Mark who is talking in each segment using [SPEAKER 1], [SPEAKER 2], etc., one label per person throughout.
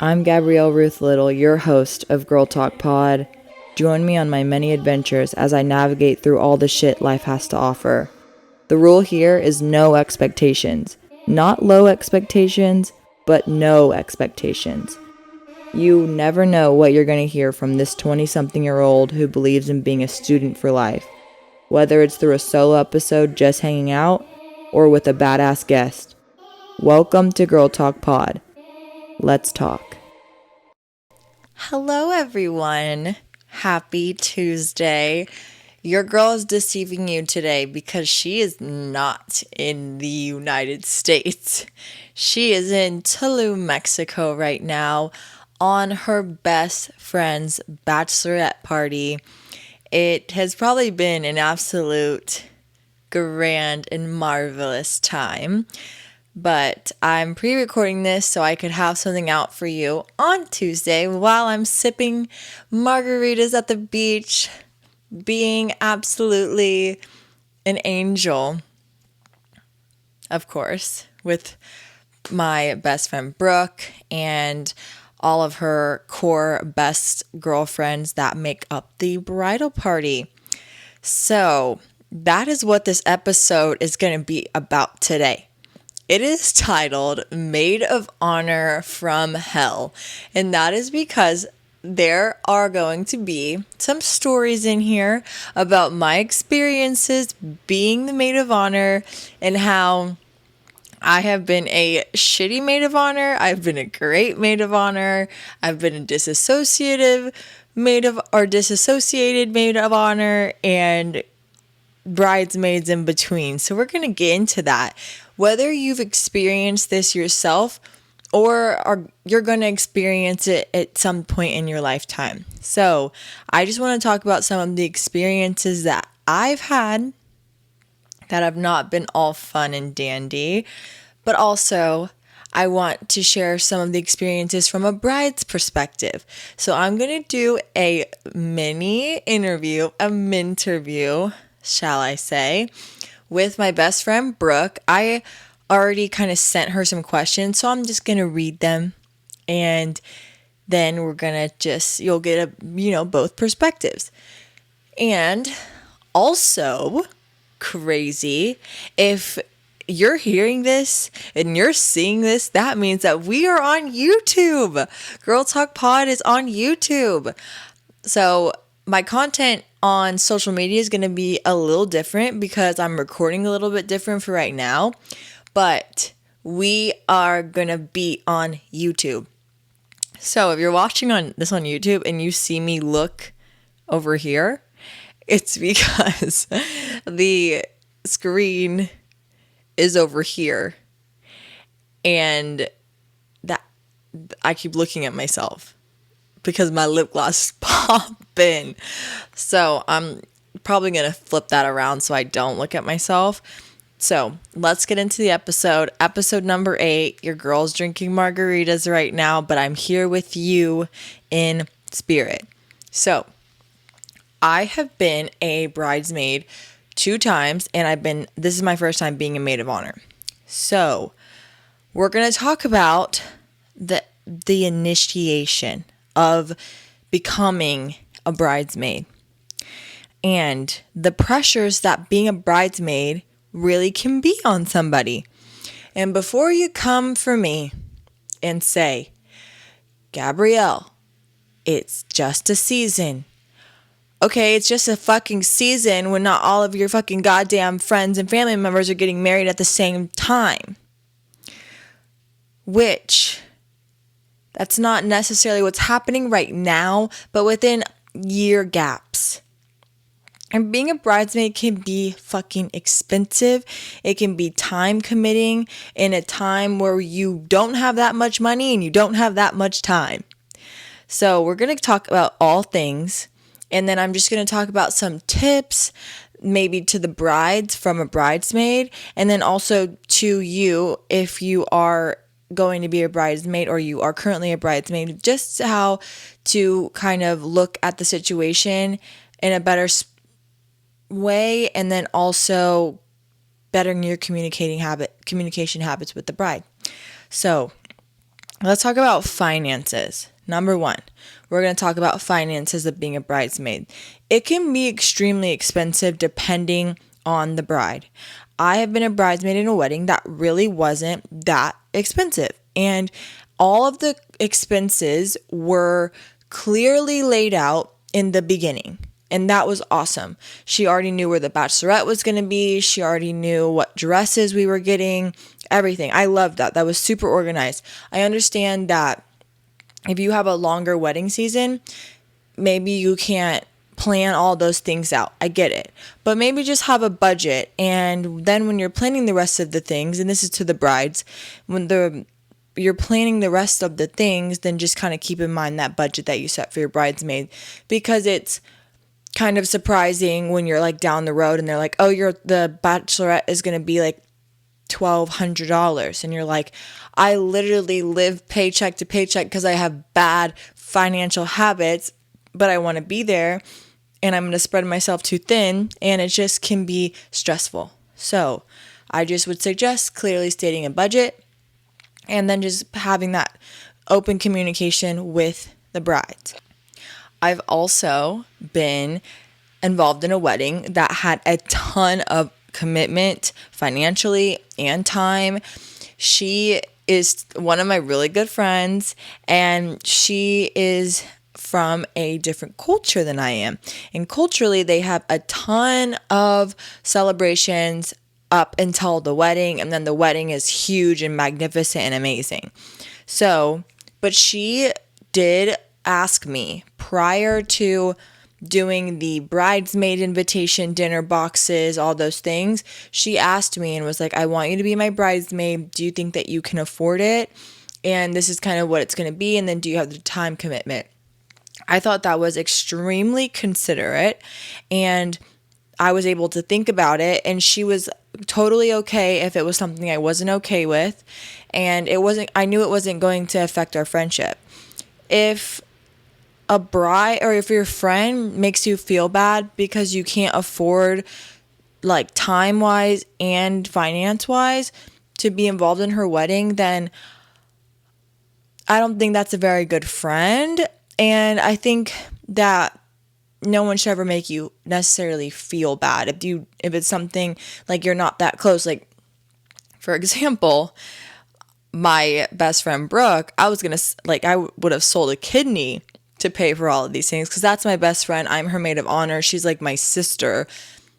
[SPEAKER 1] I'm Gabrielle Ruth Little, your host of Girl Talk Pod. Join me on my many adventures as I navigate through all the shit life has to offer. The rule here is no expectations. Not low expectations, but no expectations. You never know what you're going to hear from this 20-something-year-old who believes in being a student for life. Whether it's through a solo episode just hanging out, or with a badass guest. Welcome to Girl Talk Pod. Let's talk. Hello, everyone. Happy Tuesday. Your girl is deceiving you today because she is not in the United States. She is in Tulum, Mexico right now on her best friend's bachelorette party. It has probably been an absolute grand and marvelous time. But I'm pre-recording this so I could have something out for you on Tuesday while I'm sipping margaritas at the beach, being absolutely an angel, of course, with my best friend Brooke and all of her core best girlfriends that make up the bridal party. So that is what this episode is going to be about today. It is titled Maid of Honor from Hell, and that is because there are going to be some stories in here about my experiences being the maid of honor and how I have been a shitty maid of honor, I've been a great maid of honor, I've been a disassociated maid of honor, and bridesmaids in between. So we're going to get into that. Whether you've experienced this yourself or you're going to experience it at some point in your lifetime. So I just want to talk about some of the experiences that I've had that have not been all fun and dandy, but also I want to share some of the experiences from a bride's perspective. So I'm going to do a mini interview, a minterview, shall I say, with my best friend Brooke. I already kind of sent her some questions, so I'm just going to read them, and then we're going to you'll get both perspectives. And also, crazy, if you're hearing this and you're seeing this, that means that we are on YouTube. Girl Talk Pod is on YouTube. So my content on social media is going to be a little different because I'm recording a little bit different for right now, but we are going to be on YouTube. So if you're watching this on YouTube and you see me look over here, it's because the screen is over here and that I keep looking at myself because my lip gloss is popping. So I'm probably going to flip that around so I don't look at myself. So let's get into the episode. Episode number 8. Your girl's drinking margaritas right now, but I'm here with you in spirit. So I have been a bridesmaid 2 times, and this is my first time being a maid of honor. So we're going to talk about the initiation of becoming a bridesmaid and the pressures that being a bridesmaid really can be on somebody. And before you come for me and say, Gabrielle, it's just a season. Okay, it's just a fucking season when not all of your fucking goddamn friends and family members are getting married at the same time. Which, that's not necessarily what's happening right now, but within year gaps. And being a bridesmaid can be fucking expensive. It can be time committing in a time where you don't have that much money and you don't have that much time. So we're going to talk about all things. And then I'm just going to talk about some tips, maybe to the brides from a bridesmaid, and then also to you if you are going to be a bridesmaid or you are currently a bridesmaid, just how to kind of look at the situation in a better way, and then also bettering your communication habits with the bride. So Let's talk about finances. Number one, we're going to talk about finances of being a bridesmaid. It can be extremely expensive depending on the bride. I have been a bridesmaid in a wedding that really wasn't that expensive. And all of the expenses were clearly laid out in the beginning. And that was awesome. She already knew where the bachelorette was going to be. She already knew what dresses we were getting, everything. I loved that. That was super organized. I understand that if you have a longer wedding season, maybe you can't plan all those things out. I get it. But maybe just have a budget. And then when you're planning the rest of the things, and this is to the brides, when you're planning the rest of the things, then just kind of keep in mind that budget that you set for your bridesmaid, because it's kind of surprising when you're like down the road and they're like, oh, the bachelorette is going to be like $1,200. And you're like, I literally live paycheck to paycheck because I have bad financial habits, but I want to be there and I'm going to spread myself too thin, and it just can be stressful. So I just would suggest clearly stating a budget and then just having that open communication with the brides. I've also been involved in a wedding that had a ton of commitment financially and time. She is one of my really good friends, and she is from a different culture than I am. And culturally, they have a ton of celebrations up until the wedding, and then the wedding is huge and magnificent and amazing. So, but she did ask me prior to doing the bridesmaid invitation, dinner boxes, all those things. She asked me and was like, I want you to be my bridesmaid. Do you think that you can afford it? And this is kind of what it's going to be. And then do you have the time commitment? I thought that was extremely considerate, and I was able to think about it, and she was totally okay if it was something I wasn't okay with, and I knew it wasn't going to affect our friendship. If a bride or if your friend makes you feel bad because you can't afford, like, time-wise and finance-wise to be involved in her wedding, then I don't think that's a very good friend. And I think that no one should ever make you necessarily feel bad if it's something like you're not that close. Like, for example, my best friend Brooke, I would have sold a kidney to pay for all of these things because that's my best friend. I'm her maid of honor. She's like my sister.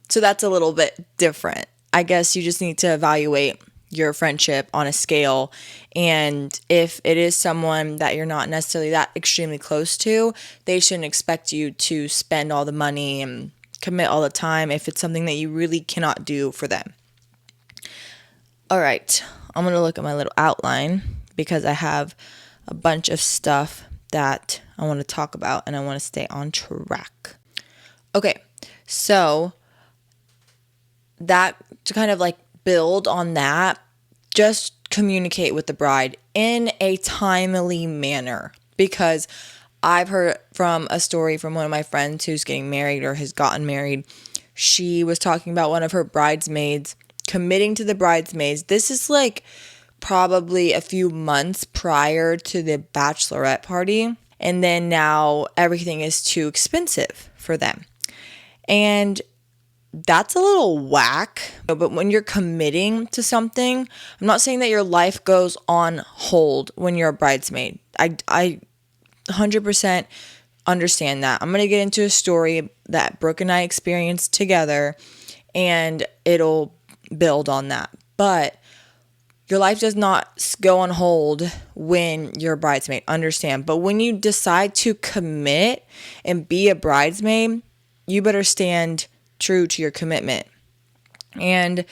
[SPEAKER 1] So that's a little bit different. I guess you just need to evaluate your friendship on a scale. And if it is someone that you're not necessarily that extremely close to, they shouldn't expect you to spend all the money and commit all the time if it's something that you really cannot do for them. All right, I'm going to look at my little outline because I have a bunch of stuff that I want to talk about and I want to stay on track. Okay, so that to kind of like build on that, just communicate with the bride in a timely manner, because I've heard from a story from one of my friends who's getting married or has gotten married. She was talking about one of her bridesmaids committing to the bridesmaids. This is like probably a few months prior to the bachelorette party, and then now everything is too expensive for them. And that's a little whack. But when you're committing to something, I'm not saying that your life goes on hold when you're a bridesmaid. I 100% understand that. I'm going to get into a story that Brooke and I experienced together, and it'll build on that. But your life does not go on hold when you're a bridesmaid. Understand. But when you decide to commit and be a bridesmaid, you better stand true to your commitment and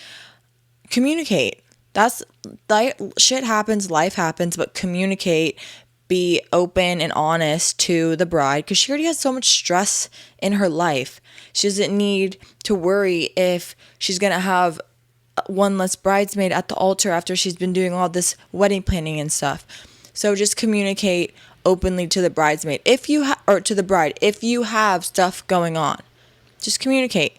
[SPEAKER 1] communicate. That's like, shit happens, life happens, but communicate, be open and honest to the bride, because she already has so much stress in her life. She doesn't need to worry if she's going to have one less bridesmaid at the altar after she's been doing all this wedding planning and stuff. So just communicate openly to the bridesmaid or to the bride if you have stuff going on. Just communicate,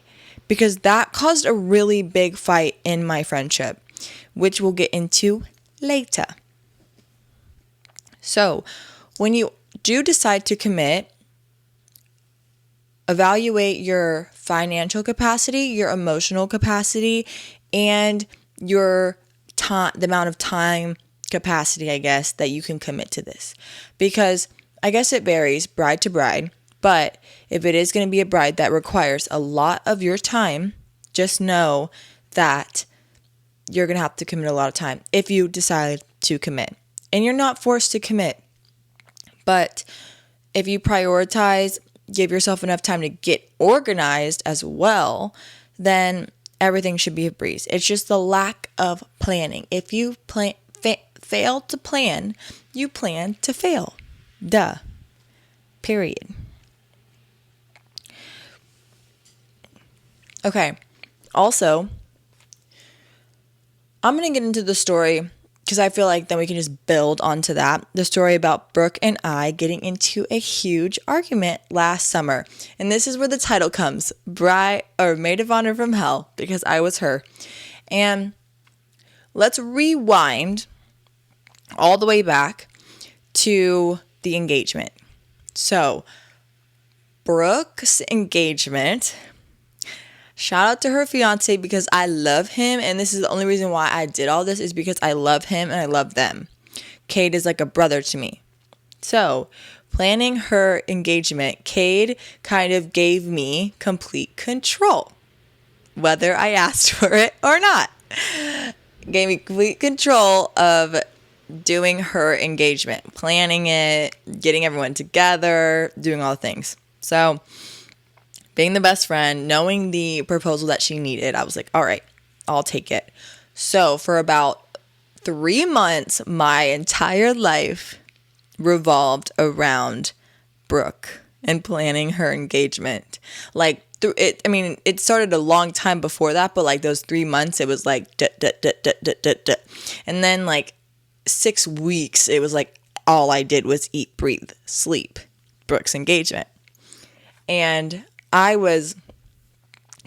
[SPEAKER 1] because that caused a really big fight in my friendship, which we'll get into later. So when you do decide to commit, evaluate your financial capacity, your emotional capacity, and your time, the amount of time capacity, I guess, that you can commit to this. Because I guess it varies bride to bride, but if it is going to be a bride that requires a lot of your time, just know that you're going to have to commit a lot of time if you decide to commit. And you're not forced to commit, but if you prioritize, give yourself enough time to get organized as well, then everything should be a breeze. It's just the lack of planning. If you fail to plan, you plan to fail. Duh. Period. Okay. Also, I'm going to get into the story because I feel like then we can just build onto that. The story about Brooke and I getting into a huge argument last summer. And this is where the title comes, Maid of Honor from Hell, because I was her. And let's rewind all the way back to the engagement. So, Brooke's engagement, shout out to her fiance because I love him, and this is the only reason why I did all this is because I love him and I love them. Cade is like a brother to me. So, planning her engagement, Cade kind of gave me complete control, whether I asked for it or not. Gave me complete control of doing her engagement, planning it, getting everyone together, doing all the things. So, being the best friend, knowing the proposal that she needed, I was like, all right, I'll take it. So for about 3 months, my entire life revolved around Brooke and planning her engagement. Like, it started a long time before that, but like those 3 months, it was like, and then like 6 weeks, it was like all I did was eat, breathe, sleep, Brooke's engagement. And I was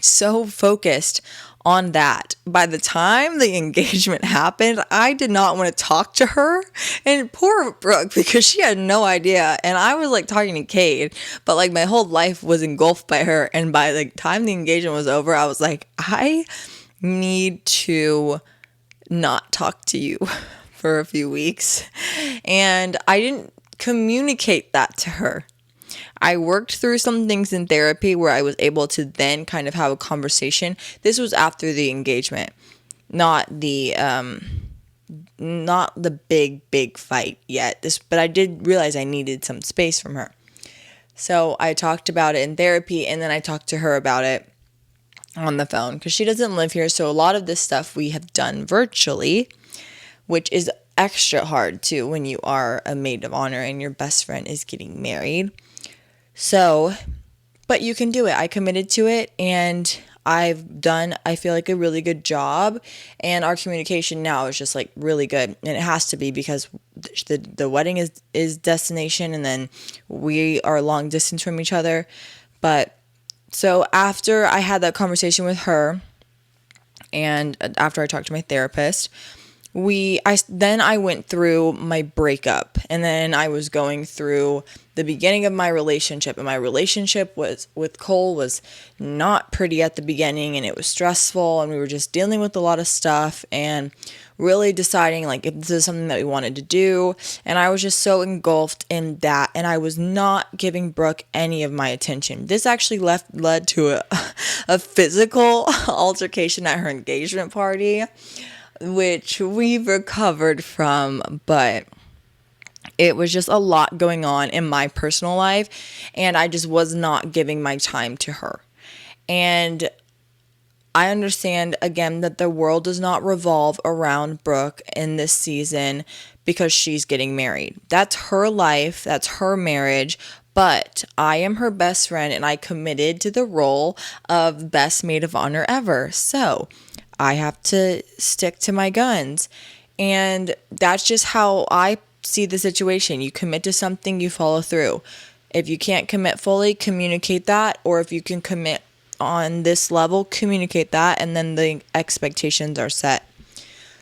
[SPEAKER 1] so focused on that. By the time the engagement happened, I did not want to talk to her. And poor Brooke, because she had no idea. And I was like talking to Cade, but like my whole life was engulfed by her. And by the time the engagement was over, I was like, I need to not talk to you for a few weeks. And I didn't communicate that to her. I worked through some things in therapy where I was able to then kind of have a conversation. This was after the engagement, not the big fight yet. But I did realize I needed some space from her. So I talked about it in therapy, and then I talked to her about it on the phone because she doesn't live here. So a lot of this stuff we have done virtually, which is extra hard too when you are a maid of honor and your best friend is getting married. So, but you can do it. I committed to it, and I've done, I feel like, a really good job, and our communication now is just like really good, and it has to be because the wedding is destination, and then we are long distance from each other. But so after I had that conversation with her, and after I talked to my therapist, I went through my breakup, and then I was going through the beginning of my relationship, and my relationship with Cole was not pretty at the beginning, and it was stressful, and we were just dealing with a lot of stuff and really deciding like if this is something that we wanted to do. And I was just so engulfed in that, and I was not giving Brooke any of my attention. This actually led to a physical altercation at her engagement party, which we've recovered from, but it was just a lot going on in my personal life, and I just was not giving my time to her. And I understand, again, that the world does not revolve around Brooke in this season because she's getting married. That's her life, that's her marriage, but I am her best friend, and I committed to the role of best maid of honor ever. So I have to stick to my guns. And that's just how I see the situation. You commit to something, you follow through. If you can't commit fully, communicate that. Or if you can commit on this level, communicate that. And then the expectations are set.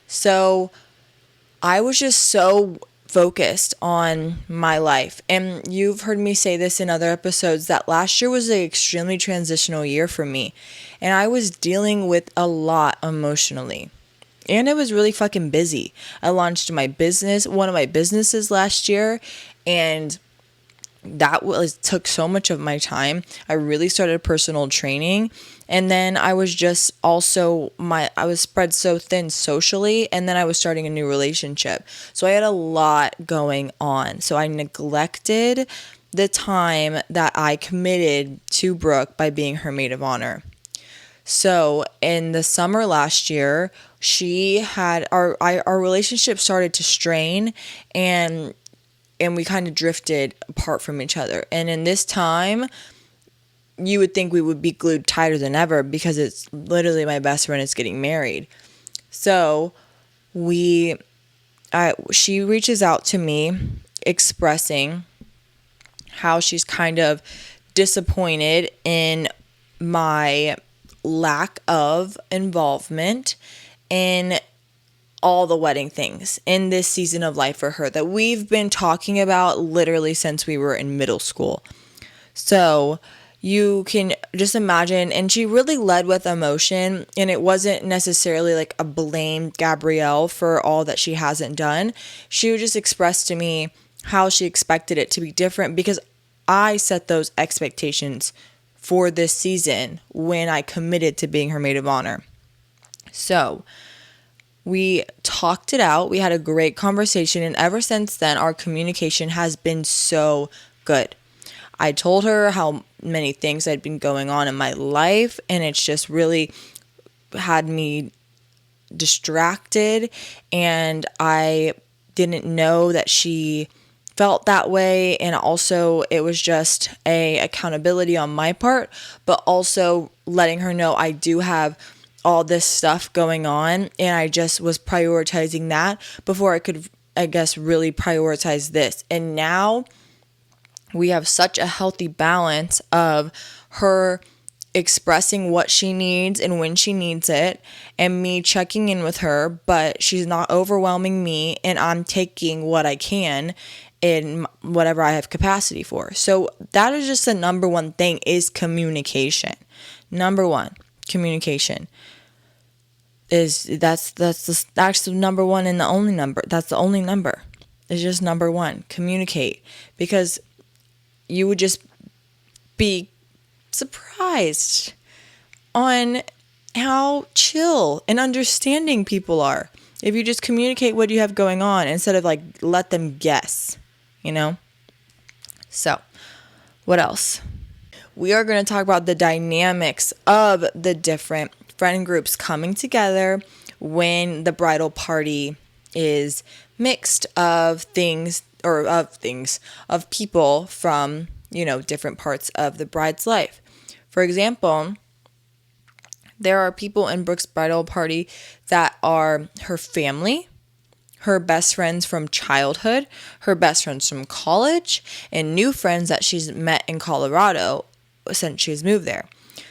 [SPEAKER 1] So I was just so focused on my life. And you've heard me say this in other episodes that last year was an extremely transitional year for me. And I was dealing with a lot emotionally. And I was really fucking busy. I launched one of my businesses last year, and took so much of my time. I really started personal training, and then I was just also I was spread so thin socially, and then I was starting a new relationship. So I had a lot going on. So I neglected the time that I committed to Brooke by being her maid of honor. So in the summer last year, she had our relationship started to strain, and we kind of drifted apart from each other. And in this time, you would think we would be glued tighter than ever, because it's literally my best friend is getting married. So she reaches out to me expressing how she's kind of disappointed in my lack of involvement in all the wedding things in this season of life for her that we've been talking about literally since we were in middle school. So you can just imagine, and she really led with emotion, and it wasn't necessarily like a blame Gabrielle for all that she hasn't done. She would just express to me how she expected it to be different, because I set those expectations for this season when I committed to being her maid of honor. So we talked it out. We had a great conversation, and ever since then, our communication has been so good. I told her how many things had been going on in my life, and it's just really had me distracted, and I didn't know that she felt that way. And also it was just a accountability on my part, but also letting her know I do have all this stuff going on, and I just was prioritizing that before I could, I guess, really prioritize this. And now we have such a healthy balance of her expressing what she needs and when she needs it, and me checking in with her, but she's not overwhelming me, and I'm taking what I can in whatever I have capacity for. So that is just the number one thing, is communication. Number one, communication. That's actually number one and the only number. That's the only number. It's just number one. Communicate. Because you would just be surprised on how chill and understanding people are if you just communicate what you have going on instead of like let them guess, So, what else? We are going to talk about the dynamics of the different friend groups coming together when the bridal party is mixed of people from, different parts of the bride's life. For example, there are people in Brooke's bridal party that are her family, her best friends from childhood, her best friends from college, and new friends that she's met in Colorado since she's moved there.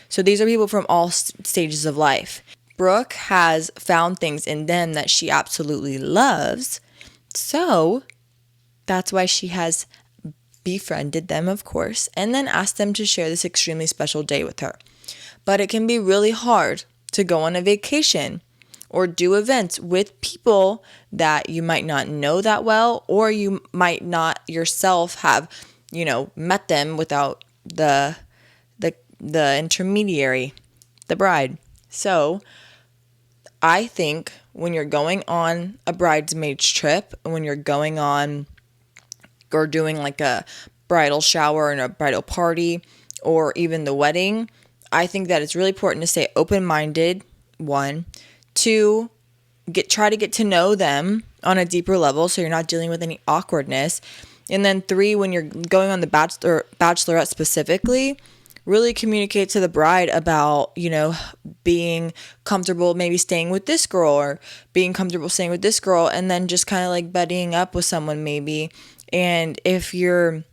[SPEAKER 1] So these are people from all stages of life. Brooke has found things in them that she absolutely loves. So that's why she has befriended them, of course, and then asked them to share this extremely special day with her. But it can be really hard to go on a vacation or do events with people that you might not know that well, or you might not yourself have, met them without the intermediary, the bride. So I think when you're going on a bridesmaid's trip, when you're going on or doing like a bridal shower and a bridal party, or even the wedding, I think that it's really important to stay open-minded, 1. 2, try to get to know them on a deeper level so you're not dealing with any awkwardness. And then 3, when you're going on the bachelorette specifically, really communicate to the bride about, being comfortable maybe staying with this girl, or being comfortable staying with this girl, and then just kind of like buddying up with someone maybe. And if you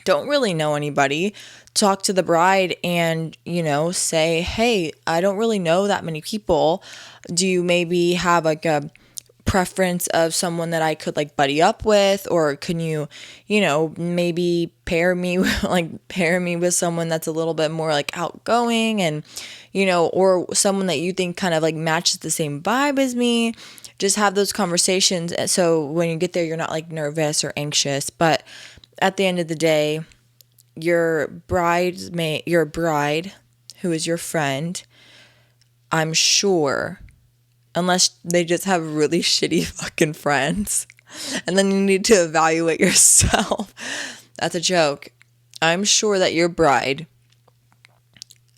[SPEAKER 1] don't really know anybody, talk to the bride and, say, hey, I don't really know that many people. Do you maybe have like a preference of someone that I could like buddy up with, or can you, maybe pair me with someone that's a little bit more like outgoing and, or someone that you think kind of like matches the same vibe as me. Just have those conversations so when you get there, you're not like nervous or anxious. But at the end of the day, your bride, who is your friend, I'm sure, unless they just have really shitty fucking friends, and then you need to evaluate yourself. That's a joke. I'm sure that your bride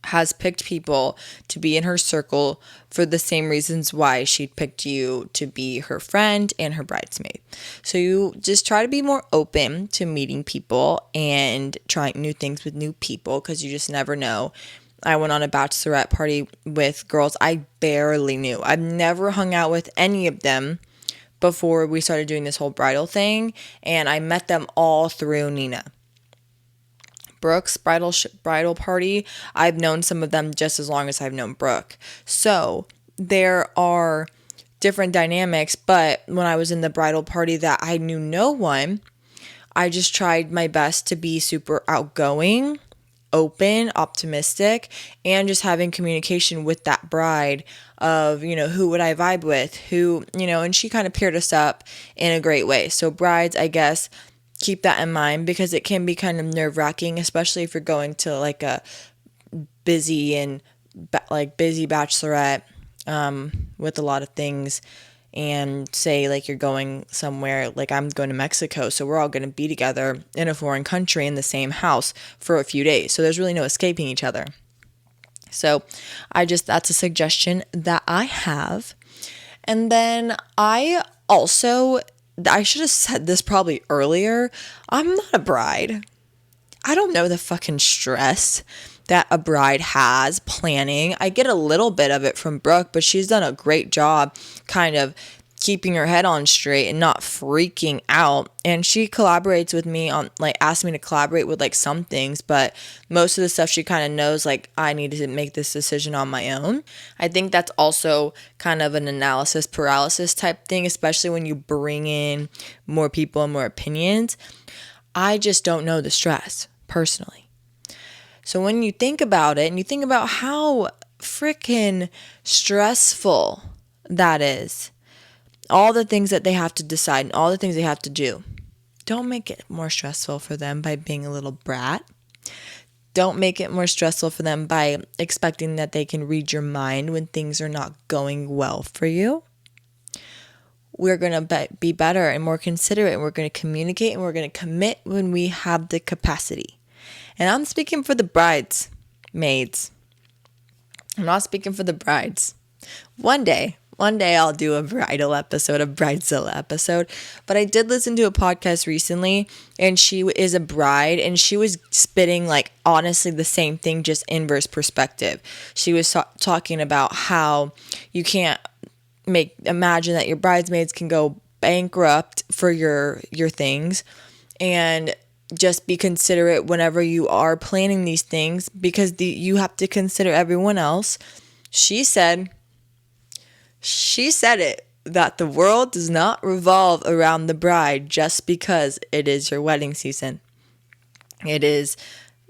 [SPEAKER 1] has picked people to be in her circle for the same reasons why she picked you to be her friend and her bridesmaid. So you just try to be more open to meeting people and trying new things with new people, because you just never know. I went on a bachelorette party with girls I barely knew. I've never hung out with any of them before we started doing this whole bridal thing, and I met them all through Nina. Brooke's bridal party, I've known some of them just as long as I've known Brooke. So there are different dynamics, but when I was in the bridal party that I knew no one, I just tried my best to be super outgoing, open, optimistic, and just having communication with that bride of, who would I vibe with, who, and she kind of paired us up in a great way. So brides, I guess, keep that in mind, because it can be kind of nerve-wracking, especially if you're going to like a busy bachelorette with a lot of things, and say like you're going somewhere, like I'm going to Mexico, so we're all going to be together in a foreign country in the same house for a few days, so there's really no escaping each other. So that's a suggestion that I have. And then I should have said this probably earlier. I'm not a bride. I don't know the fucking stress that a bride has planning. I get a little bit of it from Brooke, but she's done a great job kind of keeping her head on straight and not freaking out. And she collaborates with me on, like, asks me to collaborate with like some things, but most of the stuff she kind of knows, like, I need to make this decision on my own. I think that's also kind of an analysis paralysis type thing, especially when you bring in more people and more opinions. I just don't know the stress personally. So when you think about it and you think about how freaking stressful that is, all the things that they have to decide and all the things they have to do, don't make it more stressful for them by being a little brat. Don't make it more stressful for them by expecting that they can read your mind when things are not going well for you. We're going to be better and more considerate, and we're going to communicate, and we're going to commit when we have the capacity. And I'm speaking for the bridesmaids. I'm not speaking for the brides. One day I'll do a bridal episode, a bridezilla episode. But I did listen to a podcast recently, and she is a bride, and she was spitting like honestly the same thing, just inverse perspective. She was talking about how you can't imagine that your bridesmaids can go bankrupt for your things, and just be considerate whenever you are planning these things, because you have to consider everyone else. She said it, that the world does not revolve around the bride just because it is your wedding season. It is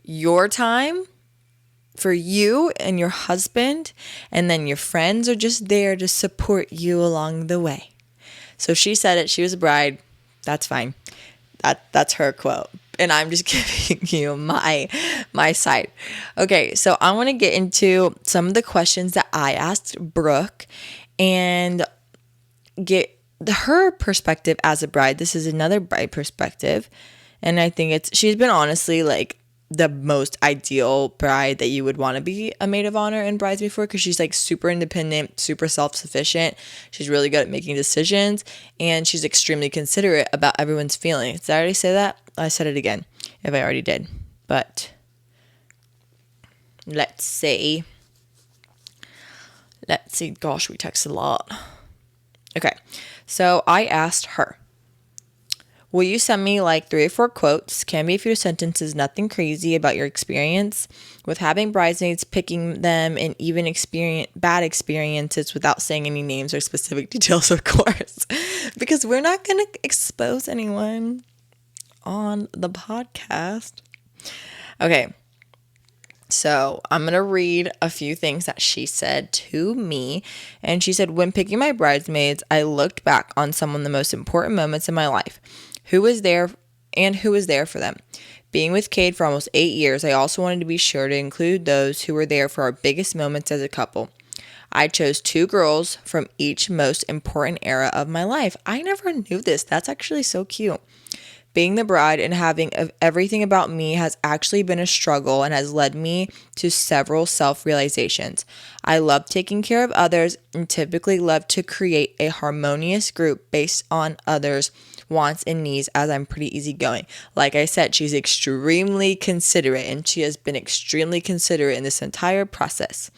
[SPEAKER 1] your time for you and your husband, and then your friends are just there to support you along the way. So she said it. She was a bride. That's fine. That's her quote. And I'm just giving you my side. Okay, so I want to get into some of the questions that I asked Brooke and get her perspective as a bride. This is another bride perspective. And I think she's been honestly like the most ideal bride that you would want to be a maid of honor and bridesmaid for, because she's like super independent, super self-sufficient. She's really good at making decisions, and she's extremely considerate about everyone's feelings. Did I already say that? I said it again if I already did. But let's see. Gosh, we text a lot. Okay, so I asked her, Will you send me like 3 or 4 quotes? Can be a few sentences, nothing crazy about your experience with having bridesmaids, picking them, and even bad experiences without saying any names or specific details, of course, because we're not going to expose anyone on the podcast. Okay. So I'm going to read a few things that she said to me. And she said, when picking my bridesmaids, I looked back on some of the most important moments in my life. Who was there for them. Being with Cade for almost 8 years, I also wanted to be sure to include those who were there for our biggest moments as a couple. I chose 2 girls from each most important era of my life. I never knew this. That's actually so cute. Being the bride and having everything about me has actually been a struggle and has led me to several self-realizations. I love taking care of others and typically love to create a harmonious group based on others' wants and needs, as I'm pretty easygoing. Like I said, she's extremely considerate, and she has been extremely considerate in this entire process.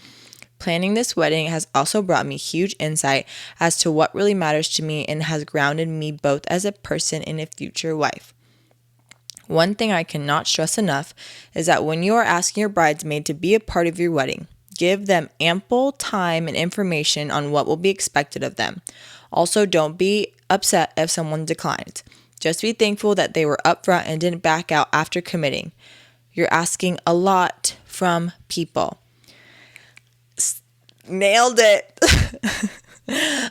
[SPEAKER 1] Planning this wedding has also brought me huge insight as to what really matters to me and has grounded me both as a person and a future wife. One thing I cannot stress enough is that when you are asking your bridesmaid to be a part of your wedding, give them ample time and information on what will be expected of them. Also, don't be upset if someone declines. Just be thankful that they were upfront and didn't back out after committing. You're asking a lot from people. Nailed it.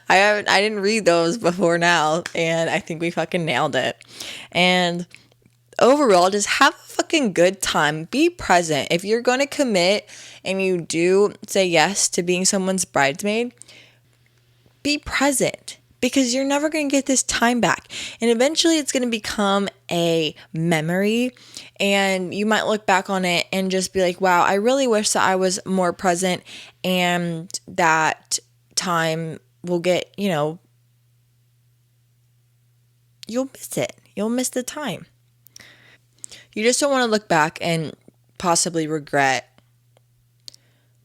[SPEAKER 1] I didn't read those before now, and I think we fucking nailed it. And overall, just have a fucking good time. Be present. If you're going to commit and you do say yes to being someone's bridesmaid, be present, because you're never going to get this time back. And eventually it's going to become a memory, and you might look back on it and just be like, wow, I really wish that I was more present, and that time will get, you'll miss it. You'll miss the time. You just don't want to look back and possibly regret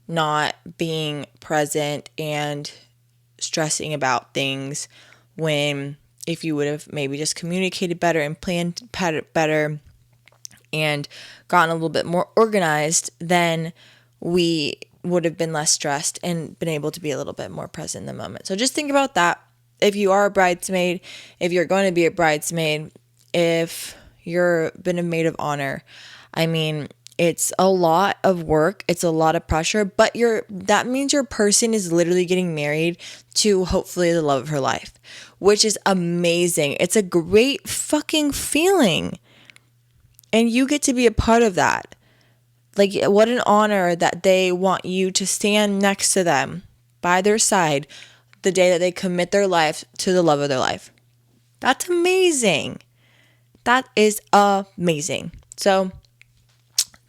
[SPEAKER 1] not being present and stressing about things, when if you would have maybe just communicated better and planned better and gotten a little bit more organized, then we would have been less stressed and been able to be a little bit more present in the moment. So just think about that. If you are a bridesmaid, if you're going to be a bridesmaid, if you're been a maid of honor, I mean, it's a lot of work. It's a lot of pressure, but that means your person is literally getting married to hopefully the love of her life, which is amazing. It's a great fucking feeling. And you get to be a part of that. Like, what an honor that they want you to stand next to them by their side the day that they commit their life to the love of their life. That's amazing. That is amazing. So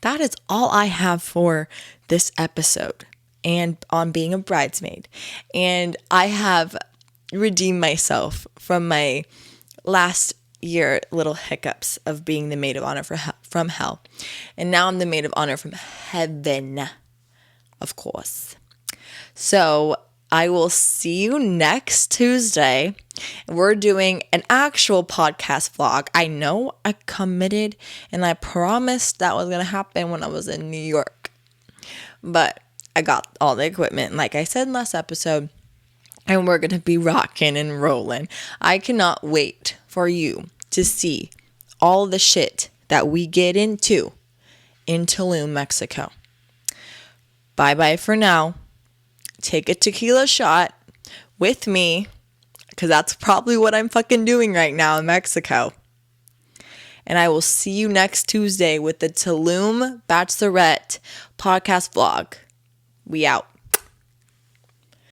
[SPEAKER 1] that is all I have for this episode and on being a bridesmaid. And I have redeemed myself from my last year little hiccups of being the maid of honor from hell. And now I'm the maid of honor from heaven, of course. So I will see you next Tuesday. We're doing an actual podcast vlog. I know I committed and I promised that was going to happen when I was in New York. But I got all the equipment, like I said in last episode, and we're going to be rocking and rolling. I cannot wait for you to see all the shit that we get into in Tulum, Mexico. Bye-bye for now. Take a tequila shot with me, because that's probably what I'm fucking doing right now in Mexico. And I will see you next Tuesday with the Tulum Bachelorette podcast vlog. We out.